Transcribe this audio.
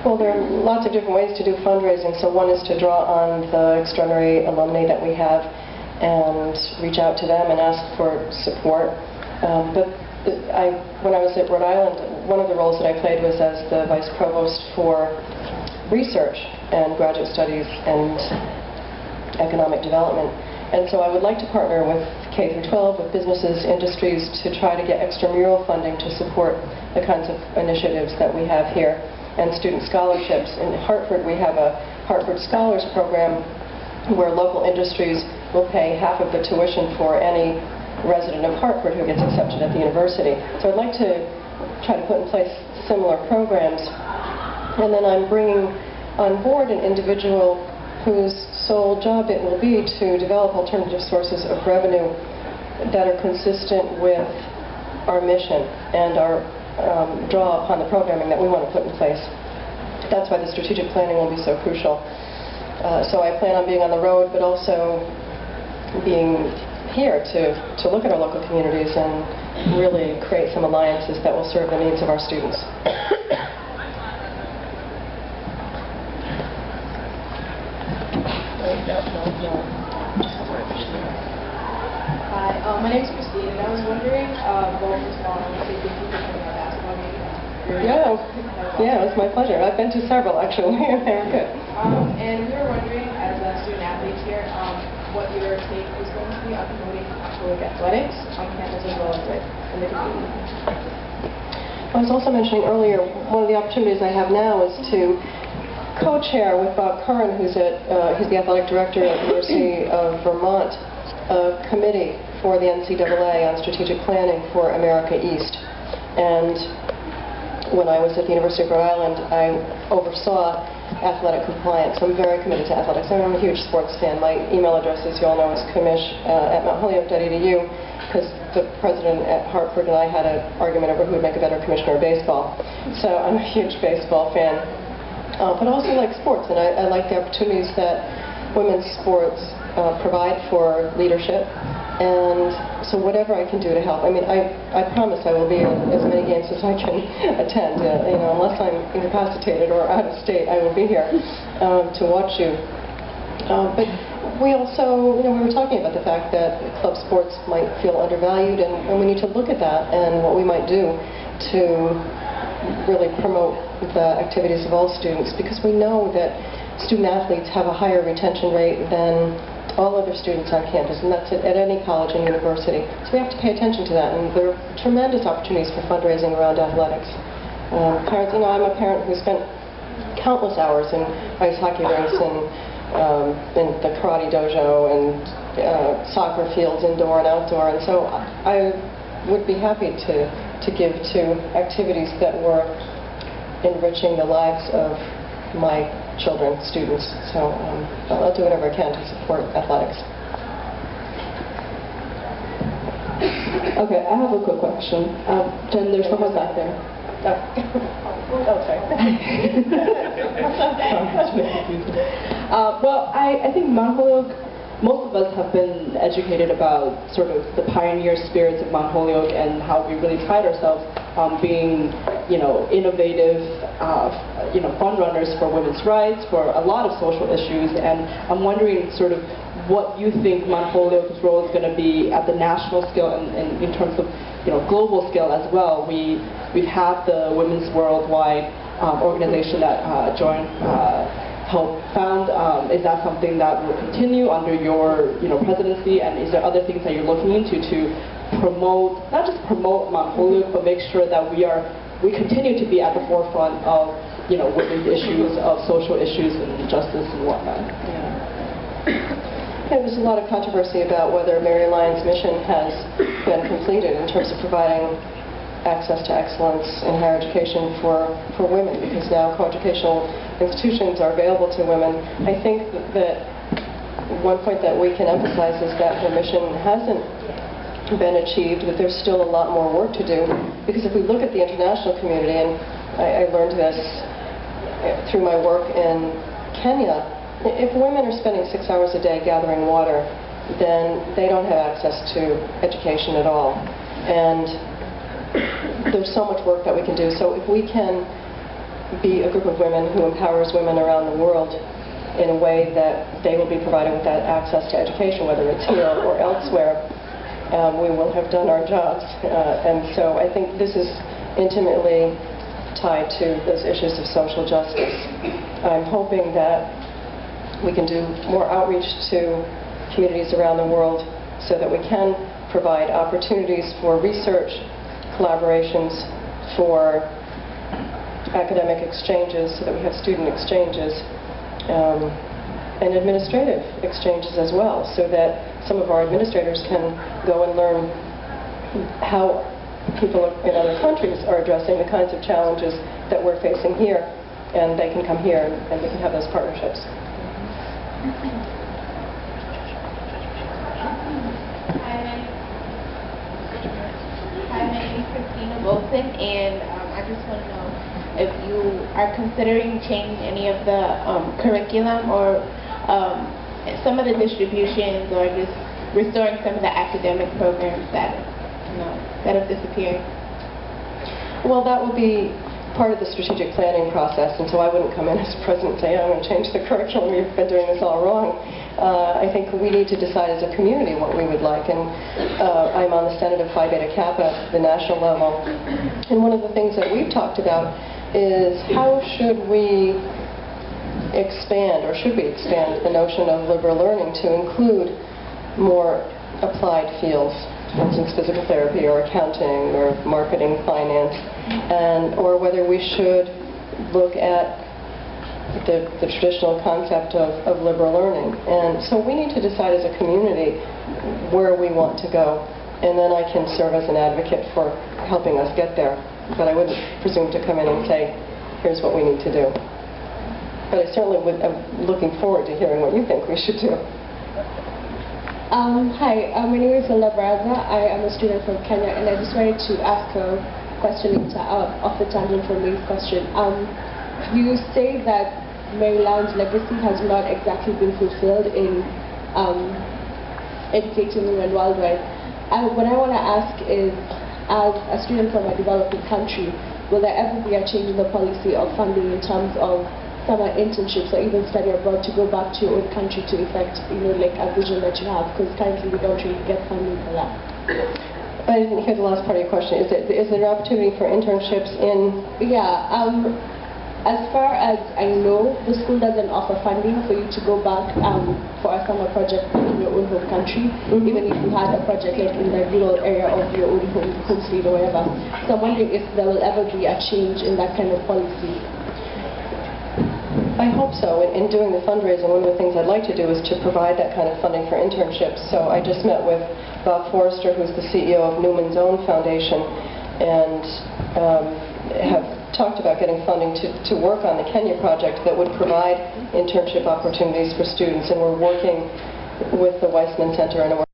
Well, there are lots of different ways to do fundraising. So one is to draw on the extraordinary alumni that we have and reach out to them and ask for support. When I was at Rhode Island, one of the roles that I played was as the Vice Provost for Research and Graduate Studies and Economic Development. And so I would like to partner with K through 12, with businesses, industries, to try to get extramural funding to support the kinds of initiatives that we have here, and student scholarships. In Hartford, we have a Hartford Scholars Program where local industries will pay half of the tuition for any resident of Hartford who gets accepted at the university. So I'd like to try to put in place similar programs. And then I'm bringing on board an individual whose sole job it will be to develop alternative sources of revenue that are consistent with our mission and our draw upon the programming that we want to put in place. That's why the strategic planning will be so crucial. So I plan on being on the road, but also being here to look at our local communities and really create some alliances that will serve the needs of our students. Hi, my name is Christine, and I was wondering, well, first of all, I want to say thank you for coming to our basketball game. Yeah, it was my pleasure. I've been to several, actually. They were good. And we were wondering, as a student athlete here, what your take is going to be on promoting athletic athletics on campus as well as in the community. I was also mentioning earlier, one of the opportunities I have now is to co-chair with Bob Curran, who's the athletic director at the University of Vermont, a committee for the NCAA on strategic planning for America East. And when I was at the University of Rhode Island, I oversaw athletic compliance. I'm very committed to athletics. I'm a huge sports fan. My email address, as you all know, is commish@mountholyoke.edu, because the president at Hartford and I had an argument over who would make a better commissioner of baseball. So I'm a huge baseball fan, but also like sports, and I like the opportunities that women's sports provide for leadership. And so whatever I can do to help. I mean, I promise I will be at as many games as I can attend. Unless I'm incapacitated or out of state, I will be here to watch you. But we also, we were talking about the fact that club sports might feel undervalued, and we need to look at that and what we might do to really promote the activities of all students, because we know that student athletes have a higher retention rate than all other students on campus, and that's at any college and university. So we have to pay attention to that, and there are tremendous opportunities for fundraising around athletics. Parents, I'm a parent who spent countless hours in ice hockey rinks and in the karate dojo and soccer fields, indoor and outdoor, and so I would be happy to give to activities that were enriching the lives of my children, students. So I'll do whatever I can to support athletics. Okay, I have a quick question. Jen, there's someone back there. Okay. Well, I think Mount Holyoke, most of us have been educated about sort of the pioneer spirits of Mount Holyoke and how we really pride ourselves on being, innovative, fund runners for women's rights, for a lot of social issues. And I'm wondering sort of what you think Mount Holyoke's role is going to be at the national scale and in terms of, global scale as well. We have the Women's Worldwide organization that Joan helped found. Is that something that will continue under your presidency, and is there other things that you're looking into to promote, not just promote Mount Holyoke, but make sure that we continue to be at the forefront of women's issues, of social issues and justice and whatnot? There's a lot of controversy about whether Mary Lyon's mission has been completed in terms of providing access to excellence in higher education for women, because now coeducational institutions are available to women. I think that one point that we can emphasize is that her mission hasn't been achieved, that there's still a lot more work to do, because if we look at the international community, and I learned this through my work in Kenya, if women are spending 6 hours a day gathering water, then they don't have access to education at all. And there's so much work that we can do. So if we can be a group of women who empowers women around the world in a way that they will be provided with that access to education, whether it's here or elsewhere. We will have done our jobs. And so I think this is intimately tied to those issues of social justice. I'm hoping that we can do more outreach to communities around the world so that we can provide opportunities for research, collaborations, for academic exchanges, so that we have student exchanges, and administrative exchanges as well, so that some of our administrators can go and learn how people in other countries are addressing the kinds of challenges that we're facing here, and they can come here and we can have those partnerships. Hi, my name is Christina Wilson, and I just want to know if you are considering changing any of the curriculum or some of the distributions, or just restoring some of the academic programs that that have disappeared. Well, that will be part of the strategic planning process, and so I wouldn't come in as president and say, I'm going to change the curriculum, you've been doing this all wrong. I think we need to decide as a community what we would like, and I'm on the Senate of Phi Beta Kappa at the national level, and one of the things that we've talked about is how should we expand, or should we expand, the notion of liberal learning to include more applied fields, for instance, physical therapy or accounting or marketing, finance, or whether we should look at the traditional concept of liberal learning. And so we need to decide as a community where we want to go, and then I can serve as an advocate for helping us get there. But I wouldn't presume to come in and say, here's what we need to do. But I certainly am looking forward to hearing what you think we should do. Hi, my name is Lola Baraza. I am a student from Kenya, and I just wanted to ask a question off the tangent from May's question. You say that Maryland's legacy has not exactly been fulfilled in educating women worldwide. What I want to ask is, as a student from a developing country, will there ever be a change in the policy of funding in terms of summer internships or even study abroad to go back to your own country to effect, like a vision that you have? Because currently we don't really get funding for that. I didn't hear the last part of your question. Is there an opportunity for internships in? Yeah. As far as I know, the school doesn't offer funding for you to go back for a summer project in your own home country, even if you had a project like in the rural area of your own home state or whatever. So I'm wondering if there will ever be a change in that kind of policy. I hope so. In doing the fundraising, one of the things I'd like to do is to provide that kind of funding for internships. So I just met with Bob Forrester, who's the CEO of Newman's Own Foundation, and have talked about getting funding to work on the Kenya project that would provide internship opportunities for students. And we're working with the Weissman Center and